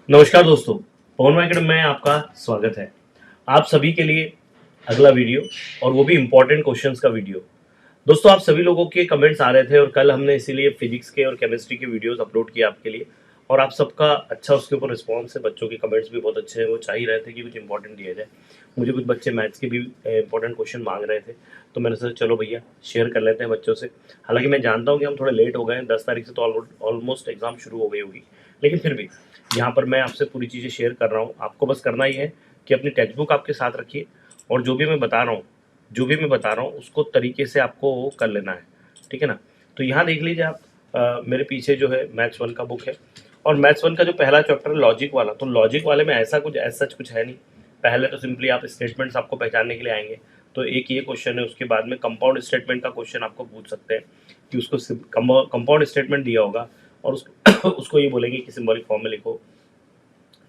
नमस्कार दोस्तों, पवन एकेडमी में आपका स्वागत है। आप सभी के लिए अगला वीडियो और वो भी इम्पोर्टेंट क्वेश्चंस का वीडियो। दोस्तों, आप सभी लोगों के कमेंट्स आ रहे थे और कल हमने इसीलिए फिजिक्स के और केमिस्ट्री के वीडियोस अपलोड किए आपके लिए और आप सबका अच्छा उसके ऊपर रिस्पॉन्स है। बच्चों के कमेंट्स भी बहुत अच्छे हैं, वो चाह ही रहे थे कि कुछ इंपॉर्टेंट दिया जाए। मुझे कुछ बच्चे मैथ्स के भी इंपॉर्टेंट क्वेश्चन मांग रहे थे, तो मैंने सोचा चलो भैया शेयर कर लेते हैं बच्चों से। हालांकि मैं जानता हूँ कि हम थोड़े लेट हो गए हैं, 10 तारीख से तो ऑलमोस्ट एग्जाम शुरू हो गई होगी, लेकिन फिर भी यहाँ पर मैं आपसे पूरी चीज़ें शेयर कर रहा हूँ। आपको बस करना ही है कि अपनी टेक्स्ट बुक आपके साथ रखिए और जो भी मैं बता रहा हूँ उसको तरीके से आपको कर लेना है, ठीक है ना। तो यहाँ देख लीजिए आप, मेरे पीछे जो है मैथ्स 1 का बुक है और मैथ्स 1 का जो पहला चैप्टर है लॉजिक वाला, तो लॉजिक वाले में ऐसा कुछ सच कुछ है नहीं। पहले तो सिंपली आप स्टेटमेंट्स आपको पहचानने के लिए आएंगे, तो एक ये क्वेश्चन है। उसके बाद में कंपाउंड स्टेटमेंट का क्वेश्चन आपको पूछ सकते हैं कि उसको कंपाउंड स्टेटमेंट दिया होगा और उसको ये बोलेंगे कि सिंबॉलिक फॉर्म में लिखो।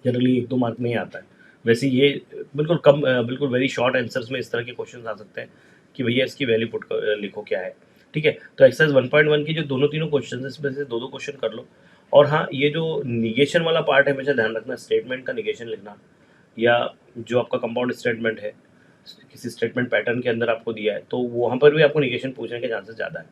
जनरली 1-2 मार्क में ही आता है। वैसे ये बिल्कुल वेरी शॉर्ट आंसर्स में इस तरह के क्वेश्चन आ सकते हैं कि भैया इसकी वैल्यू पुट कर लिखो क्या है, ठीक है। तो एक्सरसाइज 1.1 की जो दोनों तीनों क्वेश्चन है इसमें से दो दो क्वेश्चन कर लो। और हाँ, ये जो निगेशन वाला पार्ट है हमेशा ध्यान रखना, स्टेटमेंट का निगेशन लिखना या जो आपका कंपाउंड स्टेटमेंट है किसी स्टेटमेंट पैटर्न के अंदर आपको दिया है तो वहाँ पर भी आपको निगेशन पूछने के चांसेस ज़्यादा है,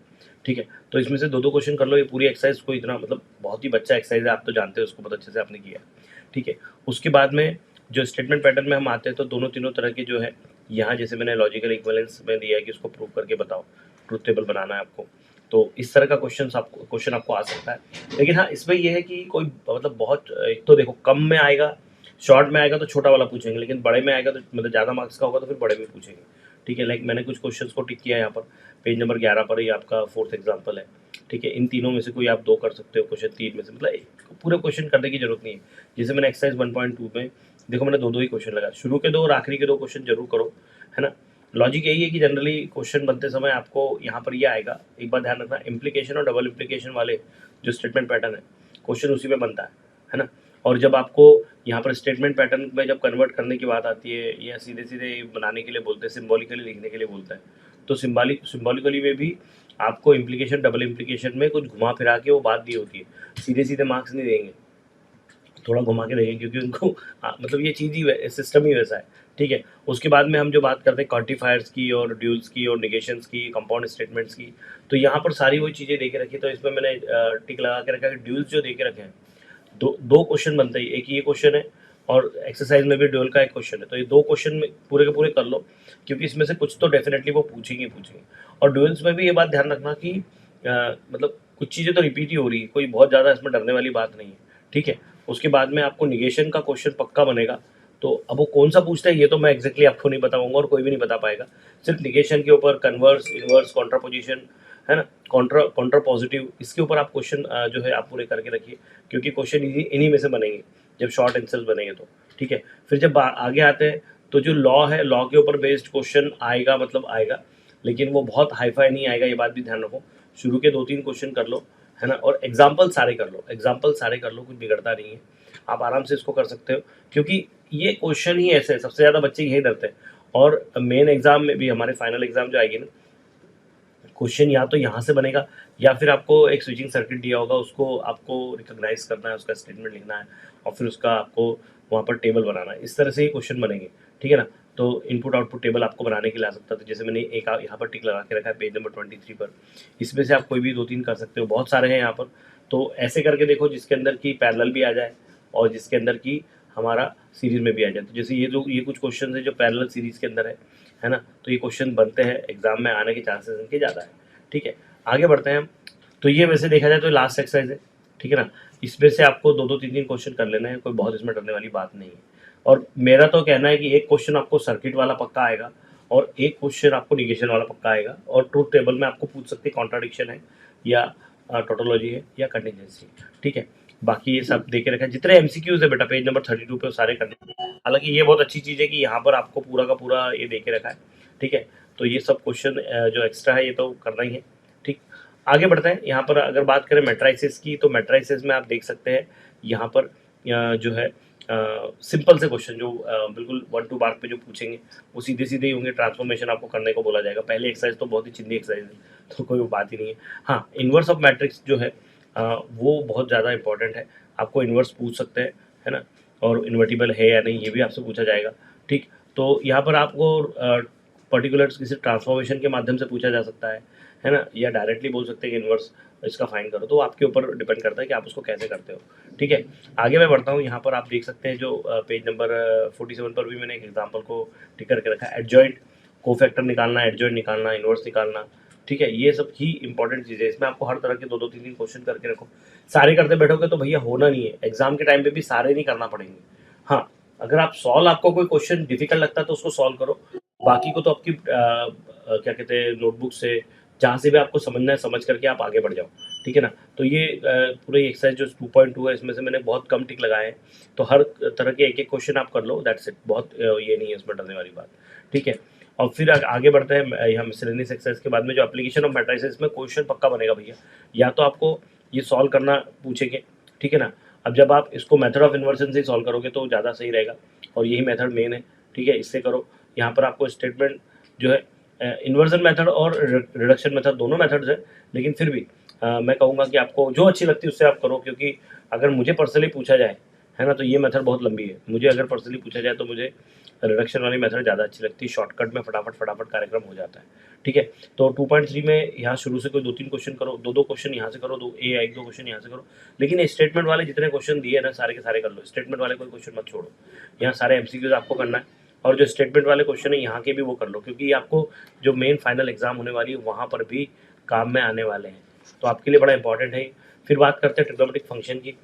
ठीक है। तो इसमें से दो दो क्वेश्चन कर लो। ये पूरी एक्सरसाइज को इतना मतलब बहुत ही बच्चा एक्सरसाइज है, आप तो जानते हो उसको बहुत अच्छे से आपने किया है, ठीक है। उसके बाद में जो स्टेटमेंट पैटर्न में हम आते हैं तो दोनों तीनों तरह के जो है, यहाँ जैसे मैंने लॉजिकल इक्विवेलेंस में दिया है कि उसको प्रूव करके बताओ, ट्रुथ टेबल बनाना है आपको। तो इस तरह का क्वेश्चन आपको आ सकता है। लेकिन हाँ, इसमें यह है कि कोई मतलब बहुत एक तो देखो कम में आएगा, शॉर्ट में आएगा तो छोटा वाला पूछेंगे, लेकिन बड़े में आएगा तो मतलब ज़्यादा मार्क्स का होगा तो फिर बड़े में पूछेंगे, ठीक है। लाइक मैंने कुछ क्वेश्चंस को टिक किया है यहाँ पर, पेज नंबर 11 पर ये आपका 4th एग्जाम्पल है, ठीक है। इन तीनों में से कोई आप 2 कर सकते हो, क्वेश्चन 3 में से, मतलब पूरे क्वेश्चन करने की जरूरत नहीं है। जैसे मैंने एक्सरसाइज 1.2 में देखो मैंने दो दो ही क्वेश्चन लगाया, शुरू के 2 और आखिरी के 2 क्वेश्चन जरूर करो, है ना। लॉजिक यही है कि जनरली क्वेश्चन बनते समय आपको यहाँ पर ये आएगा, एक बात ध्यान रखना, इम्प्लीकेशन और डबल इम्प्लीकेशन वाले जो स्टेटमेंट पैटर्न है क्वेश्चन उसी में बनता है ना। और जब आपको यहाँ पर स्टेटमेंट पैटर्न में जब कन्वर्ट करने की बात आती है या सीधे सीधे बनाने के लिए बोलते हैं, सिम्बॉलिकली लिखने के लिए बोलता है, तो सिम्बॉलिकली में भी आपको इम्प्लीकेशन डबल इम्प्लीकेशन में कुछ घुमा फिरा के वो बात दी होती है, सीधे सीधे मार्क्स नहीं देंगे, थोड़ा घुमा के देंगे क्योंकि उनको मतलब ये चीज़ ही सिस्टम ही वैसा है, ठीक है। उसके बाद में हम जो बात करते हैं क्वांटिफायर्स की और ड्यूल्स की और निगेशंस की, कंपाउंड स्टेटमेंट्स की, तो यहाँ पर सारी वही चीज़ें दे के रखी। तो इसमें मैंने टिक लगा के रखा है कि ड्यूल्स जो दे के रखे हैं, दो दो क्वेश्चन बनते हैं, एक ये क्वेश्चन है और एक्सरसाइज में भी ड्यूल का एक क्वेश्चन है, तो ये 2 क्वेश्चन में पूरे के पूरे कर लो क्योंकि इसमें से कुछ तो डेफिनेटली वो पूछेंगे। और ड्यूल्स में भी ये बात ध्यान रखना कि मतलब कुछ चीज़ें तो रिपीट ही हो रही है, कोई बहुत ज़्यादा इसमें डरने वाली बात नहीं है, ठीक है। उसके बाद में आपको निगेशन का क्वेश्चन पक्का बनेगा, तो अब वो कौन सा पूछता है ये तो मैं एग्जैक्टली आपको नहीं बताऊंगा और कोई भी नहीं बता पाएगा। सिर्फ निगेशन के ऊपर कन्वर्स, इनवर्स, कॉन्ट्रापोजिशन, है ना, कॉन्ट्रा पॉजिटिव, इसके ऊपर आप क्वेश्चन जो है आप पूरे करके रखिए क्योंकि क्वेश्चन इन्हीं में से बनेंगे जब शॉर्ट आंसर्स बनेंगे तो, ठीक है। फिर जब आगे आते हैं तो जो लॉ है, लॉ के ऊपर बेस्ड क्वेश्चन आएगा, मतलब आएगा, लेकिन वो बहुत हाईफाई नहीं आएगा, ये बात भी ध्यान रखो। शुरू के 2-3 क्वेश्चन कर लो, है ना, और एग्जाम्पल सारे कर लो, कुछ बिगड़ता नहीं है, आप आराम से इसको कर सकते हो क्योंकि ये क्वेश्चन ही ऐसे सबसे ज़्यादा बच्चे यही डरते हैं। और मेन एग्जाम में भी, हमारे फाइनल एग्जाम जो आएगी ना, क्वेश्चन या तो यहाँ से बनेगा या फिर आपको एक स्विचिंग सर्किट दिया होगा, उसको आपको रिकॉग्नाइज करना है, उसका स्टेटमेंट लिखना है और फिर उसका आपको वहाँ पर टेबल बनाना है। इस तरह से ही क्वेश्चन बनेंगे, ठीक है ना। तो इनपुट आउटपुट टेबल आपको बनाने के लिए आ सकता है। तो जैसे मैंने एक यहाँ पर टिक लगा के रखा है पेज नंबर 23 पर, इसमें से आप कोई भी 2-3 कर सकते हो, बहुत सारे हैं यहाँ पर। तो ऐसे करके देखो जिसके अंदर की पैरेलल भी आ जाए और जिसके अंदर की हमारा सीरीज में भी आ जाए। तो जैसे ये कुछ क्वेश्चन है जो पैरेलल सीरीज के अंदर है ना, तो ये क्वेश्चन बनते हैं, एग्जाम में आने के चांसेस इनके ज़्यादा है, ठीक है। आगे बढ़ते हैं हम। तो ये वैसे देखा जाए तो लास्ट एक्सरसाइज है, ठीक है ना। इसमें से आपको 2-2 3-3 क्वेश्चन कर लेना है, कोई बहुत इसमें डरने वाली बात नहीं है। और मेरा तो कहना है कि एक क्वेश्चन आपको सर्किट वाला पक्का आएगा और एक क्वेश्चन आपको निगेशन वाला पक्का आएगा और ट्रूथ टेबल में आपको पूछ सकते हैं कॉन्ट्राडिक्शन है या टोटोलॉजी है या कंटिजेंसी, ठीक है। बाकी ये सब देके रखा है, जितने एमसीक्यूज है बेटा पेज नंबर 32 पे सारे करने। हालांकि ये बहुत अच्छी चीज़ है कि यहाँ पर आपको पूरा का पूरा ये देके रखा है, ठीक है। तो ये सब क्वेश्चन जो एक्स्ट्रा है ये तो करना ही है, ठीक। आगे बढ़ते हैं। यहाँ पर अगर बात करें मैट्राइसिस की, तो मैट्राइसिस में आप देख सकते हैं यहाँ पर जो है सिंपल से क्वेश्चन जो बिल्कुल 1-2 मार्क पे जो पूछेंगे वो सीधे सीधे ही होंगे। ट्रांसफॉर्मेशन आपको करने को बोला जाएगा। पहले एक्सरसाइज तो बहुत ही चिंदी एक्सरसाइज है, तो कोई बात ही नहीं है। हाँ, इन्वर्स ऑफ मैट्रिक्स जो है वो बहुत ज़्यादा इंपॉर्टेंट है, आपको इन्वर्स पूछ सकते हैं, है ना। और इन्वर्टिबल है या नहीं ये भी आपसे पूछा जाएगा। ठीक, तो यहाँ पर आपको पर्टिकुलर्स किसी ट्रांसफॉर्मेशन के माध्यम से पूछा जा सकता है ना, या डायरेक्टली बोल सकते हैं कि इन्वर्स इसका फाइंड करो, तो आपके ऊपर डिपेंड करता है कि आप उसको कैसे करते हो। ठीक है, आगे मैं बढ़ता हूँ। यहाँ पर आप देख सकते हैं जो पेज नंबर 47 पर भी मैंने एक एग्जाम्पल को टिक करके रखा है। एडजॉइंट कोफैक्टर निकालना, एडजॉइंट निकालना, इन्वर्स निकालना। ठीक है, ये सब ही इंपॉर्टेंट चीज़ है। इसमें आपको हर तरह के दो दो तीन तीन क्वेश्चन करके रखो। सारे करते बैठोगे तो भैया होना नहीं है, एग्जाम के टाइम पे भी सारे नहीं करना पड़ेंगे। हाँ, अगर आप सॉल्व, आपको कोई क्वेश्चन डिफिकल्ट लगता है तो उसको सॉल्व करो, बाकी को तो आपकी क्या कहते हैं नोटबुक से जहाँ से भी आपको समझना है समझ करके आप आगे बढ़ जाओ। ठीक है ना, तो ये पूरी एक्सरसाइज जो 2.2 है इसमें से मैंने बहुत कम टिक लगाए हैं, तो हर तरह के एक एक क्वेश्चन आप कर लो, दैट्स इट। बहुत ये नहीं है इसमें डरने वाली बात। ठीक है, और फिर आगे बढ़ते हैं यहाँ मिसलेनियस एक्सरसाइज के बाद में जो एप्लीकेशन ऑफ मैट्रिसेस में क्वेश्चन पक्का बनेगा भैया, या तो आपको ये सॉल्व करना पूछेंगे। ठीक है ना, अब जब आप इसको मेथड ऑफ इन्वर्जन से सॉल्व करोगे तो ज़्यादा सही रहेगा, और यही मेथड मेन है। ठीक है, इससे करो। यहाँ पर आपको स्टेटमेंट जो है इन्वर्जन मेथड और रिडक्शन मेथड दोनों मेथड्स है, लेकिन फिर भी मैं कहूँगा कि आपको जो अच्छी लगती है उससे आप करो, क्योंकि अगर मुझे पर्सनली पूछा जाए है ना, तो ये मेथड बहुत लंबी है। मुझे अगर पर्सनली पूछा जाए तो मुझे रिडक्शन वाली मेथड ज़्यादा अच्छी लगती है, शॉर्टकट में फटाफट फटाफट कार्यक्रम हो जाता है। ठीक है, तो 2.3 में यहाँ शुरू से कोई 2-3 क्वेश्चन करो, 2-2 क्वेश्चन यहाँ से करो, 1-2 क्वेश्चन यहाँ से करो, लेकिन स्टेटमेंट वाले जितने क्वेश्चन दिए ना सारे के सारे कर लो। स्टेटमेंट वाले कोई क्वेश्चन मत छोड़ो, यहाँ सारे एमसीक्यूज आपको करना है, और जो स्टेटमेंट वाले क्वेश्चन है यहाँ के भी वो कर लो, क्योंकि आपको जो मेन फाइनल एग्जाम होने वाली है वहाँ पर भी काम में आने वाले हैं, तो आपके लिए बड़ा इंपॉर्टेंट है। फिर बात करते हैं ट्रिग्नोमेट्रिक फंक्शन की।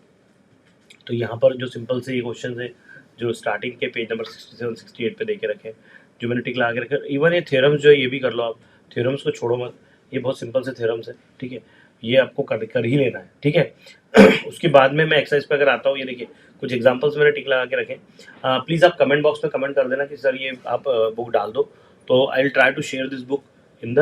तो यहाँ पर जो सिंपल से ये क्वेश्चन है जो स्टार्टिंग के पेज नंबर 67-68 पे देके रखे हैं, जो मैंने टिक लगा के रखे। इवन ये थ्योरम्स जो है ये भी कर लो आप, थ्योरम्स को छोड़ो मत, ये बहुत सिंपल से थ्योरम्स है। ठीक है, ये आपको कर ही लेना है। ठीक है उसके बाद में मैं एक्सरसाइज पे अगर आता हूँ, ये देखिए कुछ एग्जाम्पल्स मैंने टिक लगा के रखे। प्लीज़ आप कमेंट बॉक्स में कमेंट कर देना कि सर ये आप बुक डाल दो, तो I will try to share this book in the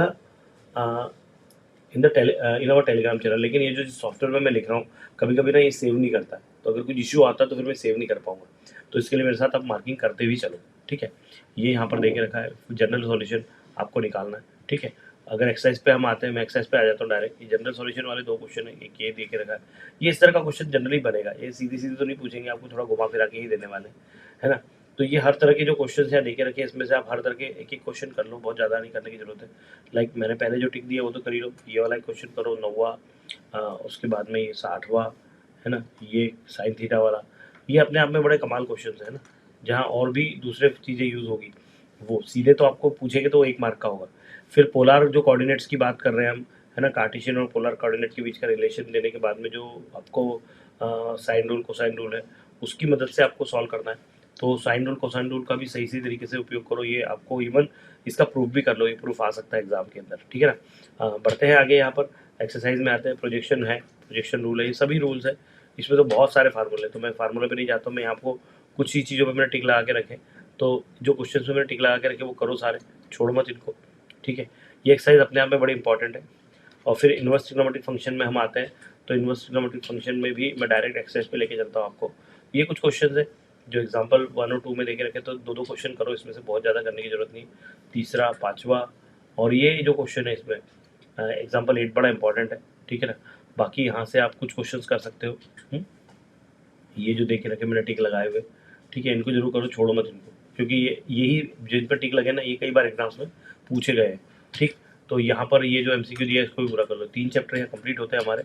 in our Telegram channel. लेकिन ये जो सॉफ्टवेयर में मैं लिख रहा हूँ कभी कभी ना ये सेव नहीं करता है, तो अगर कुछ इश्यू आता है तो फिर मैं सेव नहीं कर पाऊंगा, तो इसके लिए मेरे साथ आप मार्किंग करते हुए चलो। ठीक है, ये यहाँ पर दे के रखा है, जनरल सॉल्यूशन आपको निकालना है। ठीक है, अगर एक्सरसाइज पे हम आते हैं, मैं एक्सरसाइज पे आ जाता हूँ डायरेक्ट। ये जनरल सॉल्यूशन वाले दो क्वेश्चन है, एक ये दे के रखा है, ये इस तरह का क्वेश्चन जनरली बनेगा, ये सीधी सीधी तो नहीं पूछेंगे, आपको थोड़ा घुमा फिरा के ही देने वाले है ना। तो ये हर तरह के जो क्वेश्चन यहाँ देखे रखे हैं, इसमें से आप हर तरह के एक एक क्वेश्चन कर लो, बहुत ज़्यादा नहीं करने की जरूरत है। लाइक मैंने पहले जो टिक दिया वो तो कर ही लो, ये वाला क्वेश्चन करो 9वां, उसके बाद में ये 60वां है ना, ये साइन थीटा वाला, ये अपने आप में बड़े कमाल क्वेश्चन है ना, जहाँ और भी दूसरे चीज़ें यूज़ होगी, वो सीधे तो आपको पूछेंगे तो 1 मार्क का होगा। फिर पोलार जो कोऑर्डिनेट्स की बात कर रहे हैं हम, है ना, कार्टेशियन और पोलर कोऑर्डिनेट के बीच का रिलेशन देने के बाद में जो आपको साइन रूल कोसाइन रूल है उसकी मदद से आपको सॉल्व करना है, तो साइन रूल कोसाइन रूल का भी सही सही तरीके से उपयोग करो। ये आपको इवन इसका प्रूफ भी कर लो, ये प्रूफ आ सकता है एग्जाम के अंदर। ठीक है ना, बढ़ते हैं आगे। यहाँ पर एक्सरसाइज में आते हैं, प्रोजेक्शन है, प्रोजेक्शन रूल है, ये सभी रूल्स है। इसमें तो बहुत सारे फार्मूले हैं, तो मैं फार्मूले पे नहीं जाता हूँ, मैं आपको कुछ ही चीज़ों पे मैंने टिक लगा के रखे, तो जो क्वेश्चन में मैंने टिक लगा के रखे वो करो सारे, छोड़ो मत इनको। ठीक है, ये एक्सरसाइज अपने आप में बड़ी इंपॉर्टेंट है। और फिर इन्वर्स ट्रिग्नोमेट्रिक फंक्शन में हम आते हैं, तो इन्वर्स ट्रिग्नोमेट्रिक फंक्शन में भी मैं डायरेक्ट एक्सरसाइज पे लेके चलता हूँ आपको। ये कुछ क्वेश्चन है जो एग्जाम्पल 1 और 2 में देखे रखे, तो 2-2 क्वेश्चन करो, इसमें से बहुत ज़्यादा करने की जरूरत नहीं। तीसरा, पाँचवा, और ये जो क्वेश्चन है इसमें एग्जाम्पल 8 बड़ा इंपॉर्टेंट है। ठीक है ना, बाकी यहाँ से आप कुछ क्वेश्चंस कर सकते हो। ये जो देखे रखे मैंने टिक लगाए हुए, ठीक है, इनको जरूर करो, छोड़ो मत इनको, क्योंकि ये यही जिन पर टिक लगे ना ये कई बार एग्जाम्स में पूछे गए हैं। ठीक, तो यहाँ पर ये जो एमसीक्यू दिया है इसको भी पूरा कर लो। 3 चैप्टर यहाँ कंप्लीट होते हैं हमारे।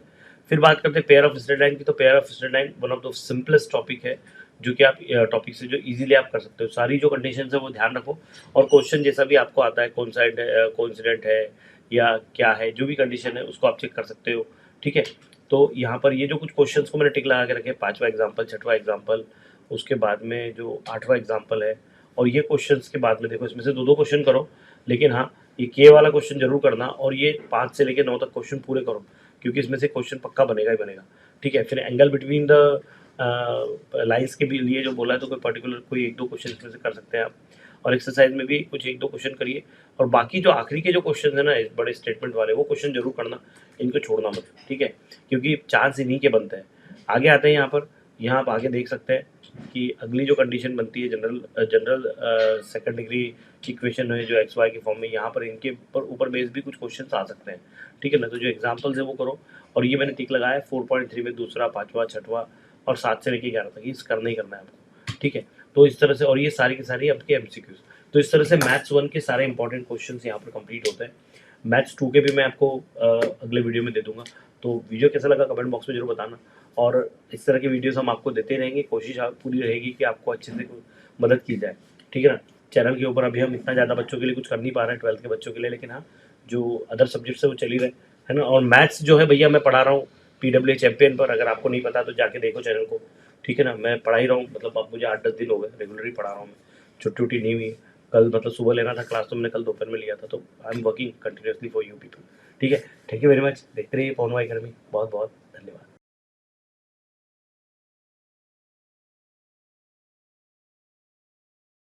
फिर बात करते हैं पेयर ऑफ स्ट्रेट लाइन की। तो pair of straight line one of the simplest topic है, जो कि आप टॉपिक से जो इजीली आप कर सकते हो। सारी जो कंडीशन है वो ध्यान रखो, और क्वेश्चन जैसा भी आपको आता है, कोइंसिडेंट है या क्या है, जो भी कंडीशन है उसको आप चेक कर सकते हो। ठीक है, तो यहाँ पर ये जो कुछ क्वेश्चंस को मैंने टिक लगा के रखे, 5वां एग्जाम्पल, 6वां एग्जाम्पल, उसके बाद में जो 8वां एग्जाम्पल है, और ये क्वेश्चंस के बाद में देखो इसमें से 2-2 क्वेश्चन करो, लेकिन हाँ ये के वाला क्वेश्चन जरूर करना, और ये 5 से लेकर 9 तक क्वेश्चन पूरे करो, क्योंकि इसमें से क्वेश्चन पक्का बनेगा ही बनेगा। ठीक है, फिर एंगल बिटवीन द लाइन्स के भी लिए जो बोला है, तो कोई पर्टिकुलर कोई 1-2 क्वेश्चन इसमें से कर सकते हैं आप, और एक्सरसाइज में भी कुछ 1-2 क्वेश्चन करिए, और बाकी जो आखिरी के जो क्वेश्चन है ना बड़े स्टेटमेंट वाले, वो क्वेश्चन जरूर करना, इनको छोड़ना मत। ठीक है, क्योंकि चांस इन्हीं के बनते हैं। आगे आते हैं यहाँ पर, यहाँ आप आगे देख सकते हैं कि अगली जो कंडीशन बनती है जनरल सेकंड डिग्री इक्वेशन है जो एक्स वाई के फॉर्म में, यहाँ पर इनके ऊपर बेस भी कुछ क्वेश्चंस आ सकते हैं। ठीक है ना, तो जो एग्जांपल्स है वो करो, और ये मैंने टिक लगाया 4.3 में दूसरा, 5वां, 6वां और 7 से लेके 11 तक, ये करना ही करना है आपको। ठीक है। तो इस तरह से, और ये सारी की सारी आपके एमसीक्यूज। तो इस तरह से मैथ्स 1 के सारे इंपॉर्टेंट क्वेश्चंस यहाँ पर कंप्लीट होते हैं। मैथ्स 2 के भी मैं आपको अगले वीडियो में दे दूंगा। तो वीडियो कैसा लगा कमेंट बॉक्स में जरूर बताना, और इस तरह की वीडियोस हम आपको देते रहेंगे। कोशिश पूरी रहेगी कि आपको अच्छे से मदद की जाए, ठीक है ना। चैनल के ऊपर अभी हम इतना ज़्यादा बच्चों के लिए कुछ कर नहीं पा रहे हैं, 12th के बच्चों के लिए, लेकिन हाँ जो अदर सब्जेक्ट्स है वो चल ही रहे है ना। और मैथ्स जो है भैया मैं पढ़ा रहा हूँ PWA चैंपियन पर, अगर आपको नहीं पता तो जाके देखो चैनल को, ठीक है ना। मैं पढ़ा ही रहा हूँ, मतलब अब मुझे 8-10 दिन हो गए रेगुलरली पढ़ा रहा हूँ मैं, छुट्टी उट्टी नहीं हुई। कल मतलब सुबह लेना था क्लास, तो मैंने कल दोपहर में लिया था। तो I am working continuously for you people, ठीक है। Thank you very much. देखते रहिए पवन अकेडमी। बहुत बहुत